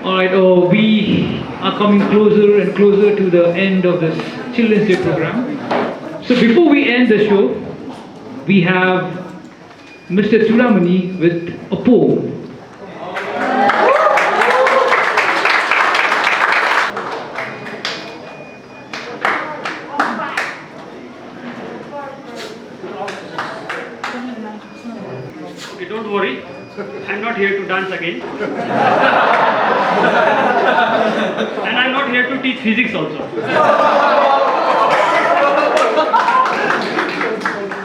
Alright, we are coming closer and closer to the end of this Children's Day program. So before we end the show, we have Mr. Churamani with a poem. Okay, don't worry. I'm not here to dance again. And I'm not here to teach physics also.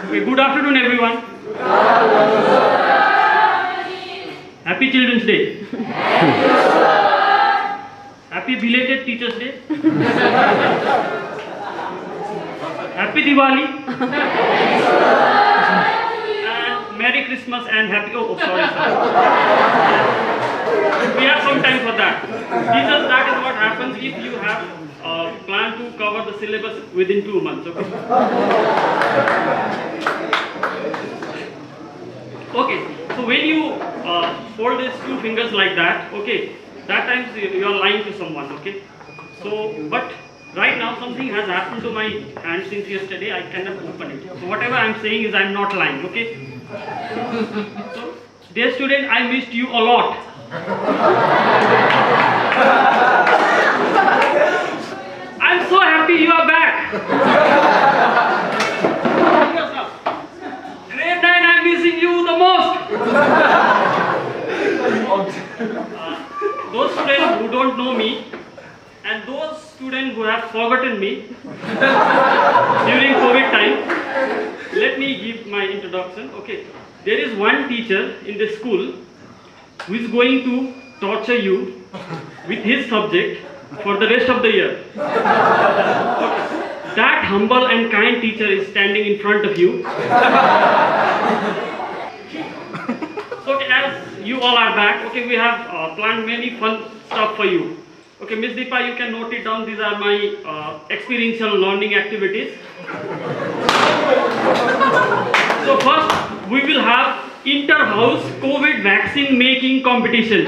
Okay, good afternoon everyone. Happy Children's Day. Happy belated Teachers Day. Happy Diwali. Merry Christmas and happy. Sorry. We have some time for that. Teachers, that is what happens if you have planned to cover the syllabus within 2 months. Okay. Okay. So when you fold these two fingers like that, okay, that times you are lying to someone. Okay. So, but right now something has happened to my hand since yesterday. I cannot open it. So whatever I am saying is I am not lying. Okay. So, dear student, I missed you a lot. I'm so happy you are back. Grade 9, I'm missing you the most. Those students who don't know me and those students who have forgotten me during COVID time, let me give my introduction. Okay, there is one teacher in the school who is going to torture you with his subject for the rest of the year. Okay. That humble and kind teacher is standing in front of you. Okay, as you all are back, okay, we have planned many fun stuff for you. Okay, Miss Deepa, you can note it down. These are my experiential learning activities. So first, we will have inter-house COVID vaccine making competition.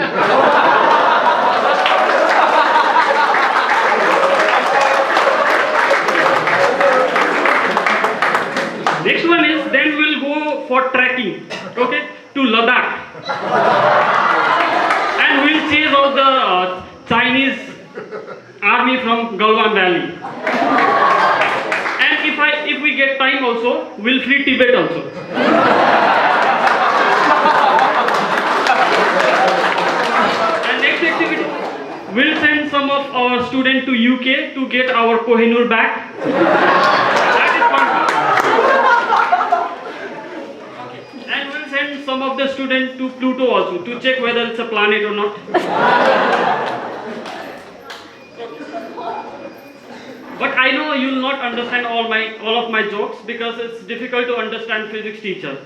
Next one is, then we'll go for trekking, okay, to Ladakh. And we'll chase out the Chinese army from Galwan Valley. And if we get time also, we'll free Tibet also. And next activity, we'll send some of our students to UK to get our Kohinoor back. That is fun. And we'll send some of the students to Pluto also to check whether it's a planet or not. But I know you will not understand all of my jokes because it's difficult to understand physics teacher.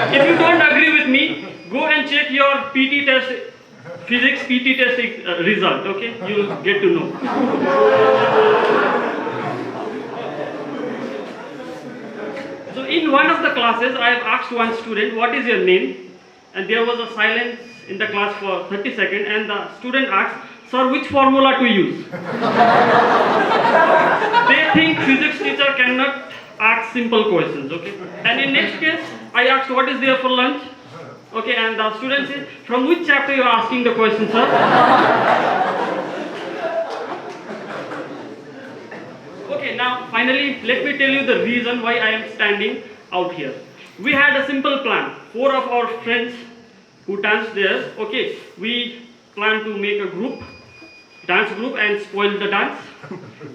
If you don't agree with me, go and check your PT test, physics PT test result. Okay, you will get to know. So in one of the classes, I have asked one student, "What is your name?" And there was a silence in the class for 30 seconds, and the student asked, "Sir, which formula to use?" They think physics teacher cannot ask simple questions, okay? And in next case, I asked, "What is there for lunch?" Okay, and the student says, "From which chapter you are asking the question, sir?" Okay, now finally, let me tell you the reason why I am standing out here. We had a simple plan. 4 of our friends who danced there, okay, we planned to make a dance group and spoil the dance.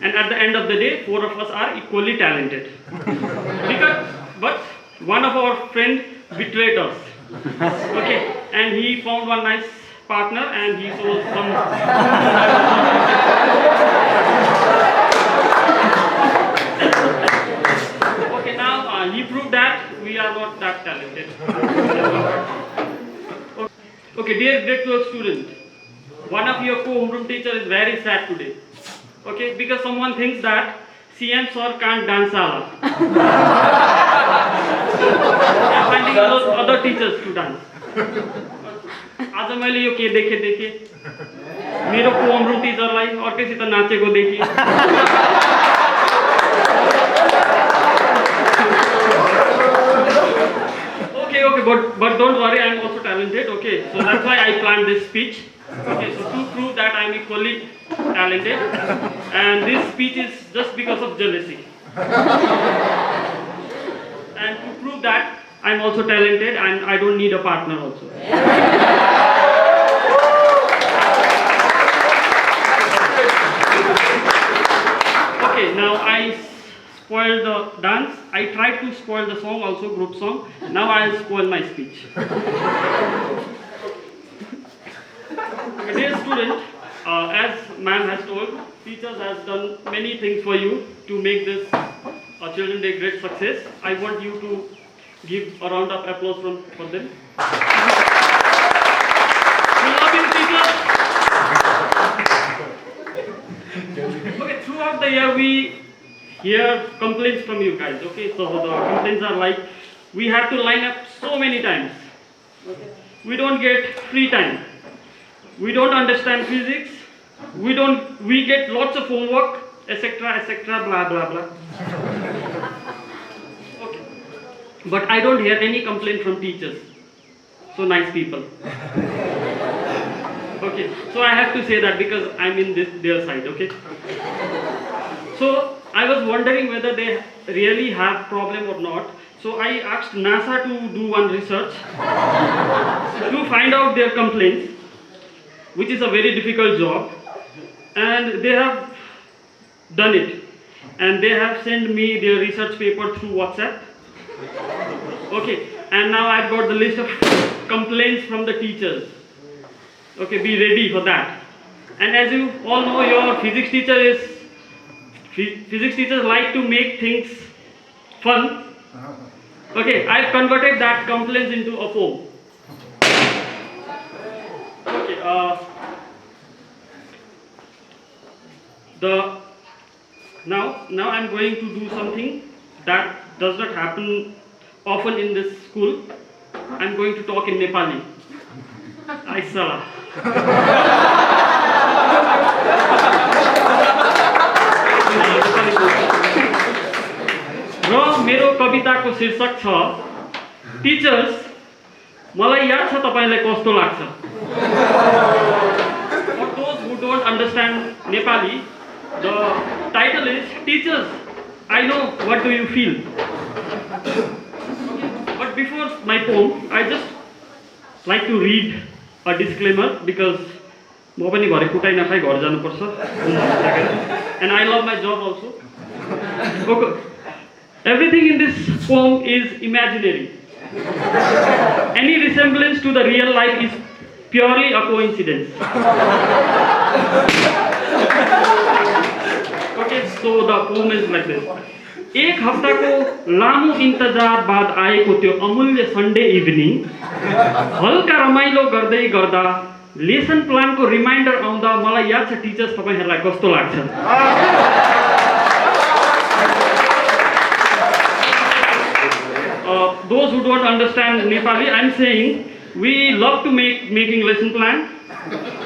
And at the end of the day, 4 of us are equally talented. But one of our friends betrayed us. Okay, and he found one nice partner and he sold some. Okay, now he proved that we are not that talented. Okay, dear grade 12 student, one of your co-homeroom teacher is very sad today. Okay, because someone thinks that CM sir can't dance ala. They are finding other teachers to dance. आज मैले यो के देखेँ मेरो home room टिचरलाई अर्कैसित नाचेको देखेँ okay, but don't worry, I am also talented. Okay, so that's why I planned this speech. Okay, so to prove that I am equally talented, and this speech is just because of jealousy. And to prove that I am also talented and I don't need a partner also. Okay, now I spoiled the dance. I tried to spoil the song also, group song. Now I'll spoil my speech. Dear student, as ma'am has told, teachers has done many things for you to make this Children Day great success. I want you to give a round of applause for them. We love you, teachers. Okay, throughout the year we hear complaints from you guys. Okay, so the complaints are like, we have to line up so many times. Okay. We don't get free time. We don't understand physics. We get lots of homework, etc., blah blah blah. Okay, but I don't hear any complaint from teachers. So nice people. Okay, so I have to say that because I'm in their side. Okay. So I was wondering whether they really have problem or not. So I asked NASA to do one research to find out their complaints, which is a very difficult job, and they have done it, and they have sent me their research paper through WhatsApp. Okay, and now I've got the list of complaints from the teachers. Okay, be ready for that. And as you all know, your physics teachers like to make things fun. Okay, I've converted that complaints into a poem. Okay, now I'm going to do something that does not happen often in this school. I'm going to talk in Nepali. Aisala. र मेरो कविताको शीर्षक छ teachers मलाई याद छ तपाईलाई कस्तो लाग्छ. For those who don't understand Nepali, the title is Teachers, I know what do you feel. But before my poem, I just like to read a disclaimer because म पनि घरे कुटाइ नखाइ घर जानु पर्छ. And I love my job also. Okay. Everything in this poem is imaginary. Any resemblance to the real life is purely a coincidence. Okay, so the poem is like this. एक हप्ताको लामो इन्तजार बाद आएको त्यो अमूल्य सन्डे इभिनिङ हल्का रमाइलो गर्दै गर्दा लेसन प्लानको रिमाइन्डर आउँदा मलाई याद छ टिचर्स तपाईहरुलाई कस्तो लाग्छ. Those who don't understand Nepali, I'm saying we love to making lesson plan,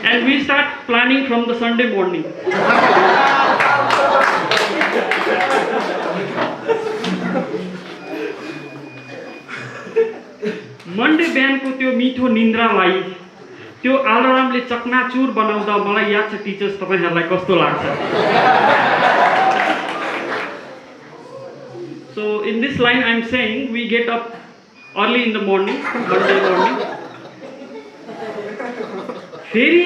and we start planning from the Sunday morning. Monday बिहानको त्यो मिठो निन्द्रालाई त्यो अलार्मले चकनाचुर बनाउँदा मलाई याद छ टिचर्स तपाईहरुलाई कस्तो लाग्छ. So in this line I'm saying we get up early in the morning, Monday morning. फेरि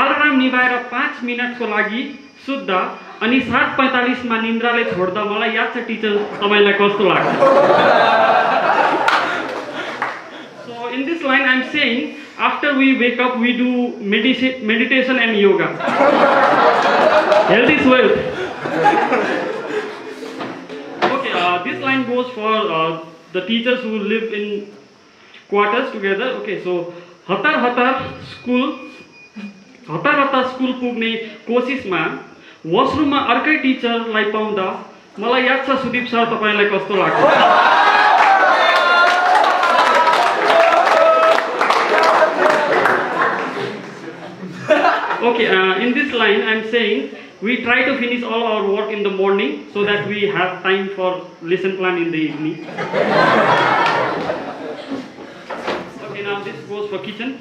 अलार्म निभाएर 5 मिनेटको लागि सुत्दा अनि 7:45 मा निन्द्राले छोड्दा मलाई याद छ टिचर्स तपाईलाई कस्तो लाग्छ. So in this line I'm saying after we wake up we do meditation and yoga. Health is wealth. This line goes for the teachers who live in quarters together. Okay, so हतार school पुग्ने कोसिसमा वाशरुममा अर्कै टिचरलाई पाउँदा मलाई याद छ Sudeep sir तपाईलाई कस्तो लाग्छ. Okay, in this line, I'm saying we try to finish all our work in the morning so that we have time for lesson plan in the evening. Okay, now this goes for kitchen.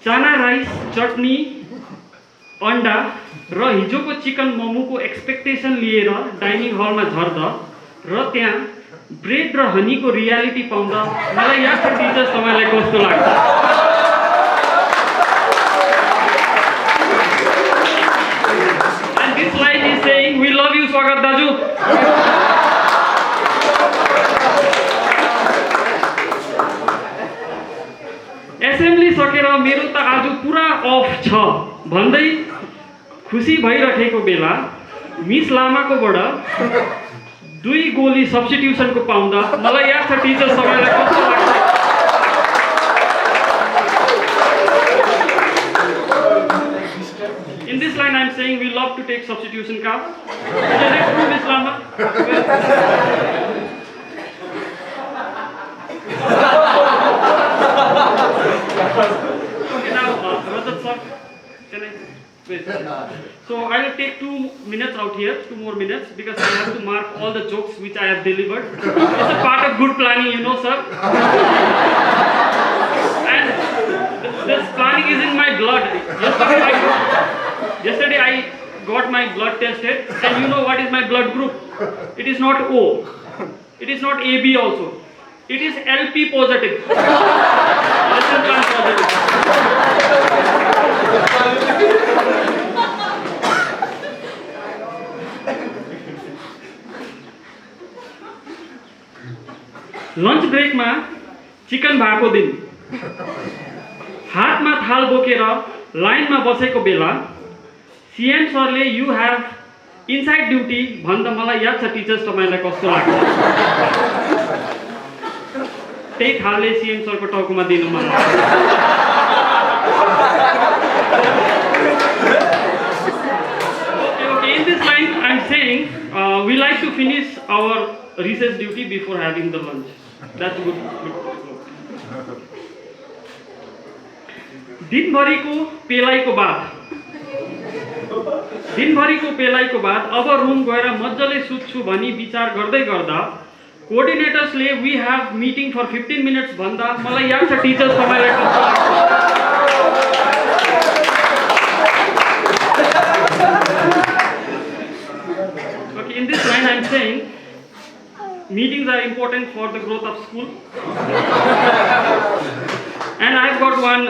Chana rice, chutney, अन्डा र हिजोको chicken मोमोको expectation लिएर dining हलमा झर्दा र त्यहाँ bread र हनीको reality पाउँदा मलाई याद छ टिचर्स तपाईँलाई कस्तो लाग्छ? And this line is saying we love you स्वागत दाजु. एसेम्बली सकेर मेरो त आज पुरा अफ छ भन्दै खुसी भइरहेको बेला मिस लामाकोबाट 2 गोली सब्स्टिट्युसनको पाउँदा मलाई याद छ टिचर सबैलाई कस्तो लाग्छ? In this line I am saying we love to take substitution class. Is it true, Miss Lama? Okay, now Rajat sir, can I? Wait. So I will take 2 minutes out here, 2 more minutes, because I have to mark all the jokes which I have delivered. It's a part of good planning, you know, sir. And this planning is in my blood. Yesterday I got my blood tested, and you know what is my blood group? It is not O. It is not AB also. It is LP positive. Lesson plan positive. Lunch ब्रेकमा chicken भएको दिन हातमा थाल बोकेर लाइनमा बसेको बेला CM सरले you have inside duty भन्दा मलाई याद छ टिचर्स तपाईँलाई कस्तो लाग्छ? त्यही थालले सीएम सरको टाउकोमा दिनु मन लाग्छ. Okay, in this line I'm saying we like to finish our recess duty before having the lunch. That's good. दिनभरिको पेलाइको बाद अब रुम गएर मज्जाले सुत्छु भनी विचार गर्दै गर्दा कोअर्डिनेटर्सले we have meeting for 15 minutes भन्दा मलाई याद छ टिचर्स तपाईँलाई कस्तो लाग्छ? Okay, in this line I'm saying meetings are important for the growth of school. And I've got one